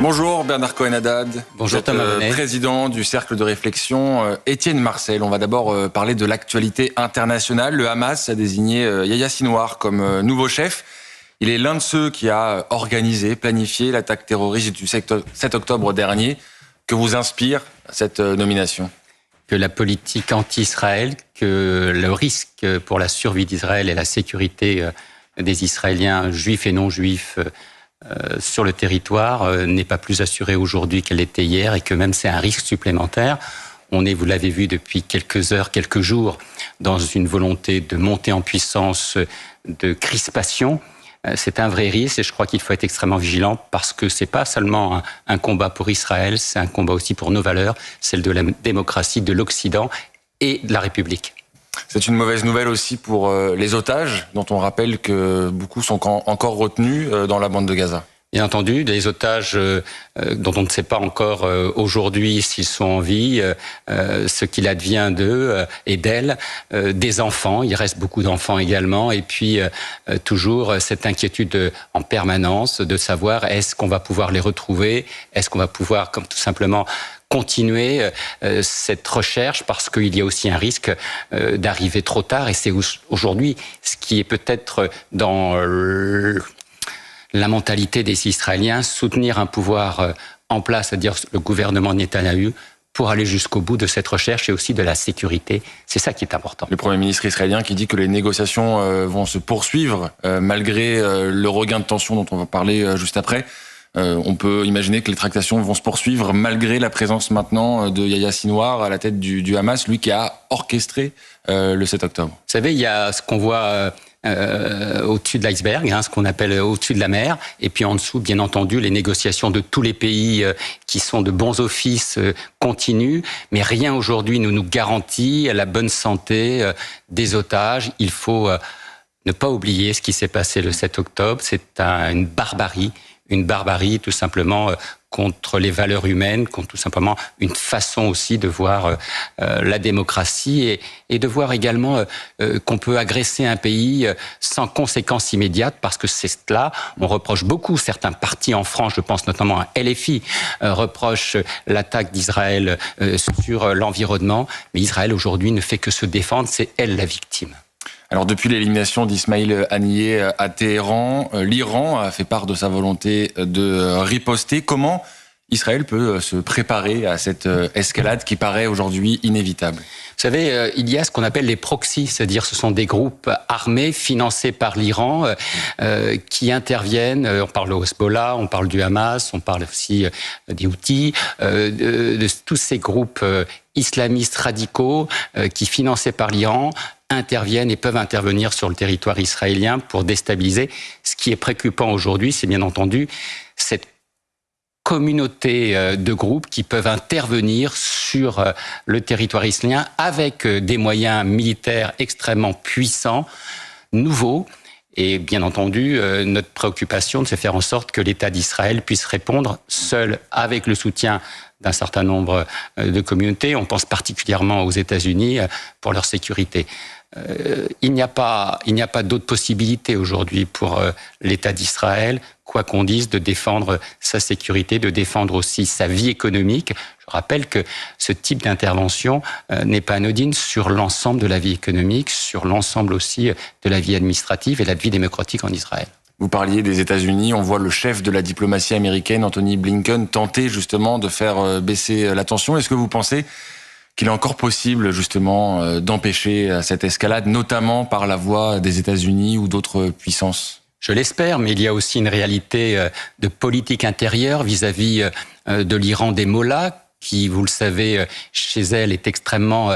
Bonjour Bernard Cohen-Haddad. Bonjour Thomas Bonnet. Président du Cercle de réflexion Étienne Marcel. On va d'abord parler de l'actualité internationale. Le Hamas a désigné Yahya Sinwar comme nouveau chef. Il est l'un de ceux qui a organisé, planifié l'attaque terroriste du 7 octobre dernier. Que vous inspire cette nomination ? Que la politique anti-Israël, que le risque pour la survie d'Israël et la sécurité des Israéliens, juifs et non-juifs, sur le territoire n'est pas plus assurée aujourd'hui qu'elle l'était hier et que même c'est un risque supplémentaire. On est, vous l'avez vu depuis quelques heures, quelques jours, dans une volonté de monter en puissance, de crispation. C'est un vrai risque et je crois qu'il faut être extrêmement vigilant parce que c'est pas seulement un combat pour Israël, c'est un combat aussi pour nos valeurs, celle de la démocratie, de l'Occident et de la République. C'est une mauvaise nouvelle aussi pour les otages, dont on rappelle que beaucoup sont encore retenus dans la bande de Gaza. Bien entendu, des otages dont on ne sait pas encore aujourd'hui s'ils sont en vie, ce qu'il advient d'eux et d'elles, des enfants, il reste beaucoup d'enfants également, et puis toujours cette inquiétude en permanence de savoir est-ce qu'on va pouvoir les retrouver, est-ce qu'on va pouvoir tout simplement continuer cette recherche parce qu'il y a aussi un risque d'arriver trop tard et c'est aujourd'hui ce qui est peut-être dans la mentalité des Israéliens, soutenir un pouvoir en place, c'est-à-dire le gouvernement Netanyahou, pour aller jusqu'au bout de cette recherche et aussi de la sécurité. C'est ça qui est important. Le Premier ministre israélien qui dit que les négociations vont se poursuivre malgré le regain de tension dont on va parler juste après. On peut imaginer que les tractations vont se poursuivre malgré la présence maintenant de Yahya Sinwar à la tête du Hamas, lui qui a orchestré le 7 octobre. Vous savez, il y a ce qu'on voit au-dessus de l'iceberg, ce qu'on appelle au-dessus de la mer, et puis en dessous, bien entendu, les négociations de tous les pays qui sont de bons offices continuent, mais rien aujourd'hui ne nous garantit la bonne santé des otages. Il faut ne pas oublier ce qui s'est passé le 7 octobre, c'est une barbarie tout simplement contre les valeurs humaines, contre tout simplement une façon aussi de voir la démocratie et de voir également qu'on peut agresser un pays sans conséquences immédiates parce que c'est cela. On reproche beaucoup, certains partis en France, je pense notamment à LFI, reprochent l'attaque d'Israël sur l'environnement, mais Israël aujourd'hui ne fait que se défendre, c'est elle la victime. Alors depuis l'élimination d'Ismail Haniyeh à Téhéran, l'Iran a fait part de sa volonté de riposter. Comment Israël peut se préparer à cette escalade qui paraît aujourd'hui inévitable ? Vous savez, il y a ce qu'on appelle les proxys, c'est-à-dire ce sont des groupes armés financés par l'Iran qui interviennent. On parle au Hezbollah, on parle du Hamas, on parle aussi des Houthis, de tous ces groupes islamistes radicaux qui, financés par l'Iran, interviennent et peuvent intervenir sur le territoire israélien pour déstabiliser. Ce qui est préoccupant aujourd'hui, c'est bien entendu cette communauté de groupes qui peuvent intervenir sur le territoire israélien avec des moyens militaires extrêmement puissants, nouveaux. Et bien entendu, notre préoccupation, c'est de faire en sorte que l'État d'Israël puisse répondre seul avec le soutien d'un certain nombre de communautés. On pense particulièrement aux États-Unis pour leur sécurité. Il n'y a pas d'autre possibilité aujourd'hui pour l'État d'Israël, quoi qu'on dise, de défendre sa sécurité, de défendre aussi sa vie économique. Je rappelle que ce type d'intervention n'est pas anodine sur l'ensemble de la vie économique, sur l'ensemble aussi de la vie administrative et de la vie démocratique en Israël. Vous parliez des États-Unis, on voit le chef de la diplomatie américaine, Anthony Blinken, tenter justement de faire baisser la tension. Est-ce que vous pensez qu'il est encore possible justement d'empêcher cette escalade, notamment par la voie des États-Unis ou d'autres puissances ? Je l'espère, mais il y a aussi une réalité de politique intérieure vis-à-vis de l'Iran des mollahs, qui, vous le savez, chez elle est extrêmement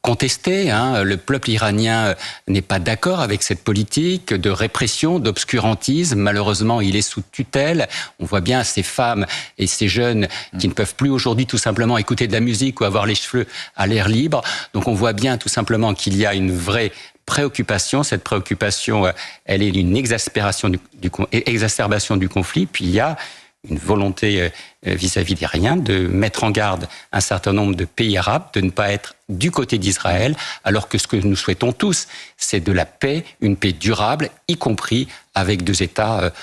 contestée. Le peuple iranien n'est pas d'accord avec cette politique de répression, d'obscurantisme. Malheureusement, il est sous tutelle. On voit bien ces femmes et ces jeunes qui ne peuvent plus aujourd'hui tout simplement écouter de la musique ou avoir les cheveux à l'air libre. Donc on voit bien tout simplement qu'il y a une vraie préoccupation. Cette préoccupation, elle est d'une exacerbation du conflit. Puis il y a une volonté vis-à-vis des Iraniens de mettre en garde un certain nombre de pays arabes, de ne pas être du côté d'Israël, alors que ce que nous souhaitons tous, c'est de la paix, une paix durable, y compris avec deux États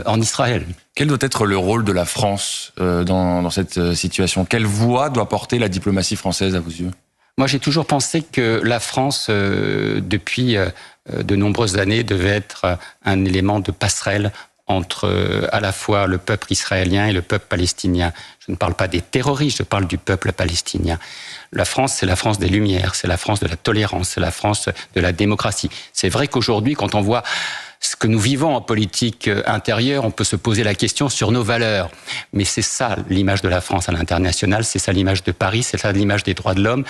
en Israël. Quel doit être le rôle de la France dans cette situation? Quelle voix doit porter la diplomatie française à vos yeux? Moi, j'ai toujours pensé que la France, depuis de nombreuses années, devait être un élément de passerelle entre à la fois le peuple israélien et le peuple palestinien. Je ne parle pas des terroristes, je parle du peuple palestinien. La France, c'est la France des Lumières, c'est la France de la tolérance, c'est la France de la démocratie. C'est vrai qu'aujourd'hui, quand on voit ce que nous vivons en politique intérieure, on peut se poser la question sur nos valeurs. Mais c'est ça l'image de la France à l'international, c'est ça l'image de Paris, c'est ça l'image des droits de l'homme.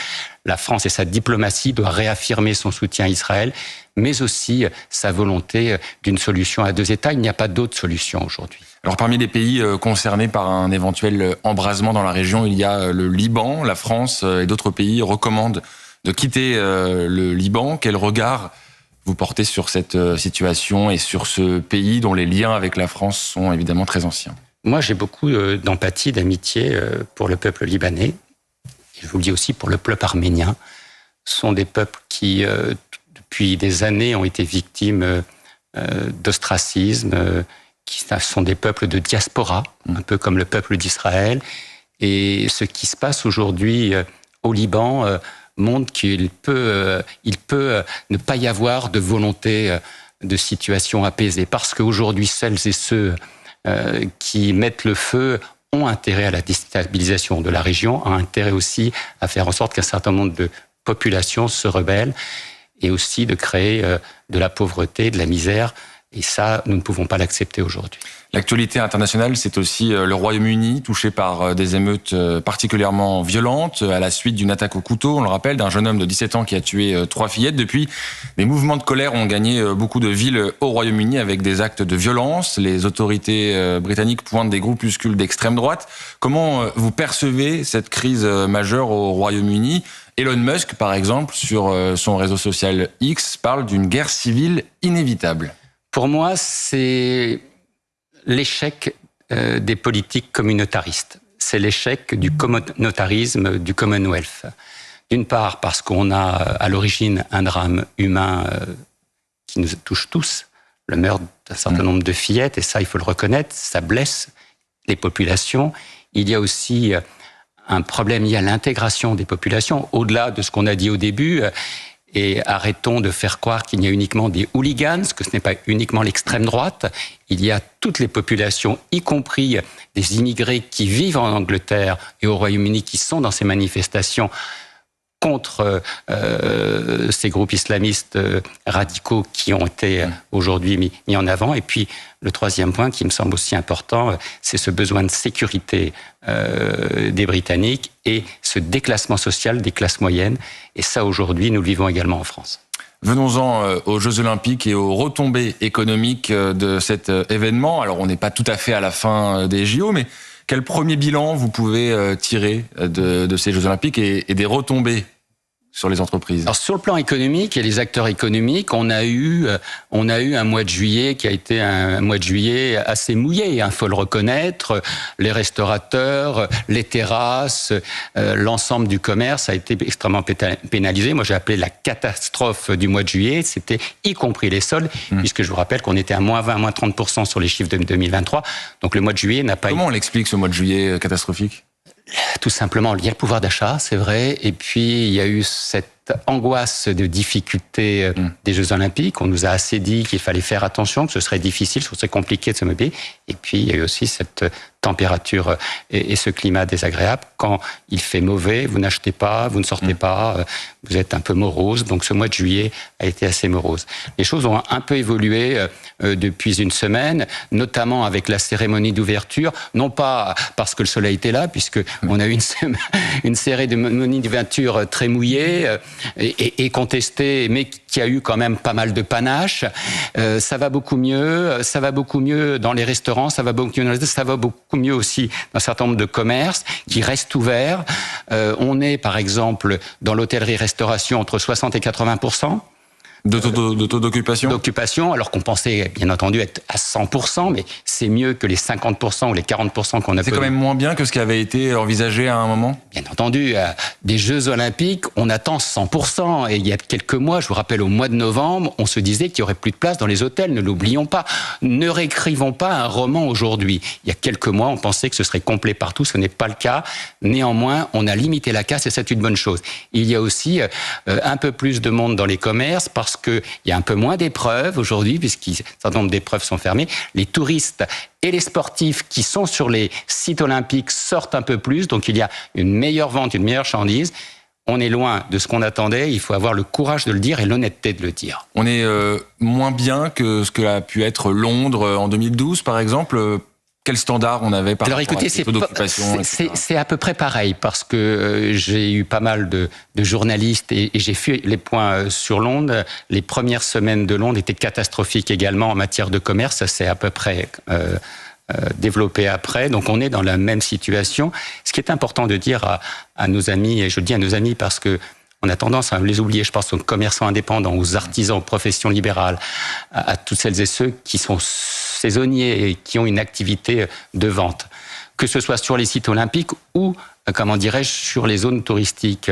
La France et sa diplomatie doivent réaffirmer son soutien à Israël, mais aussi sa volonté d'une solution à deux États. Il n'y a pas d'autre solution aujourd'hui. Alors parmi les pays concernés par un éventuel embrasement dans la région, il y a le Liban. La France et d'autres pays recommandent de quitter le Liban. Quel regard vous portez sur cette situation et sur ce pays dont les liens avec la France sont évidemment très anciens? Moi, j'ai beaucoup d'empathie, d'amitié pour le peuple libanais. Je vous le dis aussi pour le peuple arménien. Ce sont des peuples qui, depuis des années, ont été victimes d'ostracisme, qui sont des peuples de diaspora, un peu comme le peuple d'Israël. Et ce qui se passe aujourd'hui au Liban montre qu'il peut ne pas y avoir de volonté de situation apaisée. Parce qu'aujourd'hui, celles et ceux qui mettent le feu ont intérêt à la déstabilisation de la région, ont intérêt aussi à faire en sorte qu'un certain nombre de populations se rebellent et aussi de créer de la pauvreté, de la misère. Et ça, nous ne pouvons pas l'accepter aujourd'hui. L'actualité internationale, c'est aussi le Royaume-Uni, touché par des émeutes particulièrement violentes à la suite d'une attaque au couteau, on le rappelle, d'un jeune homme de 17 ans qui a tué 3 fillettes. Depuis, des mouvements de colère ont gagné beaucoup de villes au Royaume-Uni avec des actes de violence. Les autorités britanniques pointent des groupuscules d'extrême droite. Comment vous percevez cette crise majeure au Royaume-Uni ? Elon Musk, par exemple, sur son réseau social X, parle d'une guerre civile inévitable. Pour moi, c'est l'échec des politiques communautaristes. C'est l'échec du communautarisme, du Commonwealth. D'une part, parce qu'on a à l'origine un drame humain qui nous touche tous, le meurtre d'un certain nombre de fillettes, et ça, il faut le reconnaître, ça blesse les populations. Il y a aussi un problème lié à l'intégration des populations, au-delà de ce qu'on a dit au début. Et arrêtons de faire croire qu'il y a uniquement des hooligans, que ce n'est pas uniquement l'extrême droite. Il y a toutes les populations, y compris des immigrés qui vivent en Angleterre et au Royaume-Uni, qui sont dans ces manifestations contre ces groupes islamistes radicaux qui ont été aujourd'hui mis en avant. Et puis, le troisième point qui me semble aussi important, c'est ce besoin de sécurité des Britanniques et ce déclassement social des classes moyennes. Et ça, aujourd'hui, nous le vivons également en France. Venons-en aux Jeux Olympiques et aux retombées économiques de cet événement. Alors, on n'est pas tout à fait à la fin des JO, mais quel premier bilan vous pouvez tirer de ces Jeux Olympiques et des retombées sur les entreprises? Alors, sur le plan économique et les acteurs économiques, on a eu un mois de juillet qui a été un mois de juillet assez mouillé, il faut le reconnaître. Les restaurateurs, les terrasses, l'ensemble du commerce a été extrêmement pénalisé. Moi, j'ai appelé la catastrophe du mois de juillet. C'était y compris les soldes, puisque je vous rappelle qu'on était à moins 20, moins 30% sur les chiffres de 2023. Donc, le mois de juillet n'a pas Comment on l'explique, ce mois de juillet catastrophique? Tout simplement, il y a le pouvoir d'achat, c'est vrai, et puis il y a eu cette angoisse de difficulté des Jeux Olympiques. On nous a assez dit qu'il fallait faire attention, que ce serait difficile, que ce serait compliqué de se mobiliser. Et puis il y a eu aussi cette température et ce climat désagréable. Quand il fait mauvais, vous n'achetez pas, vous ne sortez pas, vous êtes un peu morose. Donc ce mois de juillet a été assez morose. Les choses ont un peu évolué depuis une semaine, notamment avec la cérémonie d'ouverture, non pas parce que le soleil était là, puisque on a eu une cérémonie d'ouverture très mouillée et contestée, mais qui a eu quand même pas mal de panache. Ça va beaucoup mieux dans les restaurants, ça va beaucoup mieux aussi dans un certain nombre de commerces qui restent ouverts. On est, par exemple, dans l'hôtellerie-restauration entre 60 et 80%. de taux d'occupation, alors qu'on pensait bien entendu être à 100%, mais c'est mieux que les 50% ou les 40% qu'on a. C'est quand même moins bien que ce qui avait été envisagé à un moment. Bien entendu, des Jeux Olympiques, on attend 100%. Et il y a quelques mois, je vous rappelle, au mois de novembre, on se disait qu'il y aurait plus de place dans les hôtels. Ne l'oublions pas. Ne réécrivons pas un roman aujourd'hui. Il y a quelques mois, on pensait que ce serait complet partout. Ce n'est pas le cas. Néanmoins, on a limité la casse et c'est une bonne chose. Il y a aussi un peu plus de monde dans les commerces parce qu'il y a un peu moins d'épreuves aujourd'hui, puisqu'un certain nombre d'épreuves sont fermées. Les touristes et les sportifs qui sont sur les sites olympiques sortent un peu plus, donc il y a une meilleure vente, une meilleure chandise. On est loin de ce qu'on attendait, il faut avoir le courage de le dire et l'honnêteté de le dire. On est moins bien que ce que a pu être Londres en 2012, par exemple. Quel standard on avait par rapport à ce taux d'occupation? C'est à peu près pareil, parce que j'ai eu pas mal de journalistes et j'ai fait les points sur Londres. Les premières semaines de Londres étaient catastrophiques également en matière de commerce. Ça s'est à peu près développé après. Donc on est dans la même situation. Ce qui est important de dire à nos amis, et je le dis à nos amis parce que on a tendance à les oublier, je pense aux commerçants indépendants, aux artisans, aux professions libérales, à toutes celles et ceux qui sont saisonniers et qui ont une activité de vente. Que ce soit sur les sites olympiques ou, comment dirais-je, sur les zones touristiques.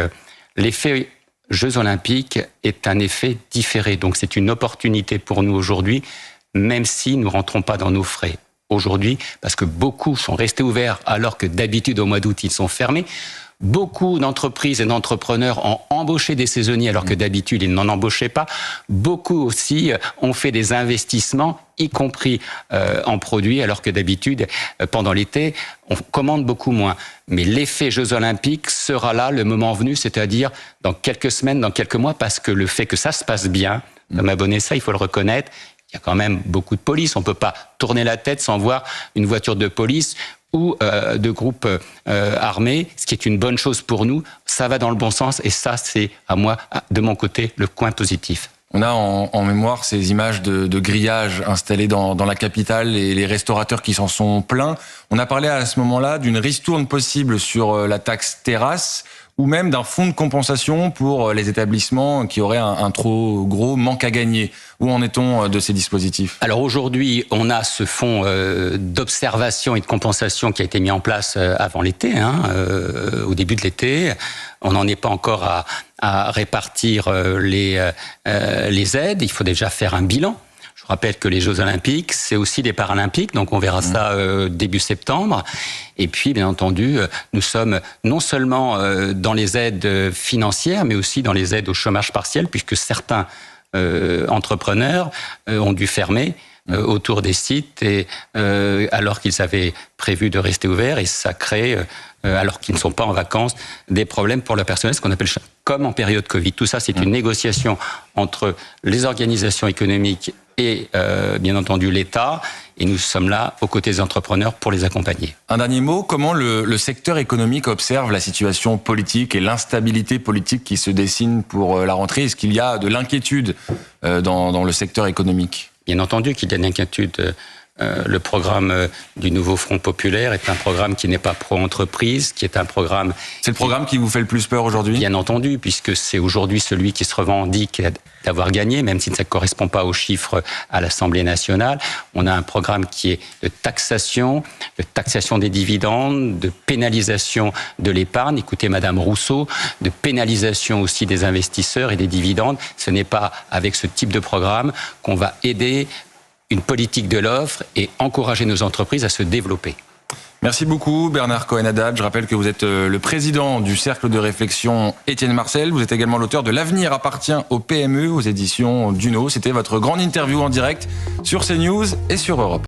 L'effet Jeux olympiques est un effet différé. Donc c'est une opportunité pour nous aujourd'hui, même si nous ne rentrons pas dans nos frais aujourd'hui, parce que beaucoup sont restés ouverts alors que d'habitude au mois d'août ils sont fermés. Beaucoup d'entreprises et d'entrepreneurs ont embauché des saisonniers alors que d'habitude ils n'en embauchaient pas. Beaucoup aussi ont fait des investissements, y compris en produits, alors que d'habitude, pendant l'été, on commande beaucoup moins. Mais l'effet Jeux Olympiques sera là le moment venu, c'est-à-dire dans quelques semaines, dans quelques mois, parce que le fait que ça se passe bien, comme abonné ça, il faut le reconnaître, il y a quand même beaucoup de police. On ne peut pas tourner la tête sans voir une voiture de police ou de groupes armés, ce qui est une bonne chose pour nous. Ça va dans le bon sens et ça, c'est à moi, de mon côté, le coin positif. On a en mémoire ces images de grillages installés dans la capitale et les restaurateurs qui s'en sont plaints. On a parlé à ce moment-là d'une ristourne possible sur la taxe terrasse ou même d'un fonds de compensation pour les établissements qui auraient un trop gros manque à gagner. Où en est-on de ces dispositifs? Alors aujourd'hui, on a ce fonds d'observation et de compensation qui a été mis en place avant l'été, au début de l'été. On n'en est pas encore à répartir les aides. Il faut déjà faire un bilan. Je rappelle que les Jeux Olympiques, c'est aussi des Paralympiques, donc on verra ça début septembre. Et puis, bien entendu, nous sommes non seulement dans les aides financières, mais aussi dans les aides au chômage partiel, puisque certains entrepreneurs ont dû fermer autour des sites, et alors qu'ils avaient prévu de rester ouverts, et ça crée, alors qu'ils ne sont pas en vacances, des problèmes pour le personnel, ce qu'on appelle comme en période Covid. Tout ça, c'est une négociation entre les organisations économiques et bien entendu l'État, et nous sommes là aux côtés des entrepreneurs pour les accompagner. Un dernier mot, comment le secteur économique observe la situation politique et l'instabilité politique qui se dessine pour la rentrée? Est-ce qu'il y a de l'inquiétude dans le secteur économique? Bien entendu qu'il y a de l'inquiétude. Le programme du nouveau Front populaire est un programme qui n'est pas pro-entreprise, qui est un programme... C'est le programme qui vous fait le plus peur aujourd'hui? Bien entendu, puisque c'est aujourd'hui celui qui se revendique d'avoir gagné, même si ça ne correspond pas aux chiffres à l'Assemblée nationale. On a un programme qui est de taxation des dividendes, de pénalisation de l'épargne. Écoutez Madame Rousseau, de pénalisation aussi des investisseurs et des dividendes. Ce n'est pas avec ce type de programme qu'on va aider une politique de l'offre et encourager nos entreprises à se développer. Merci beaucoup Bernard Cohen-Haddad. Je rappelle que vous êtes le président du Cercle de réflexion Étienne Marcel. Vous êtes également l'auteur de L'avenir appartient aux PME aux éditions Duno. C'était votre grande interview en direct sur CNews et sur Europe.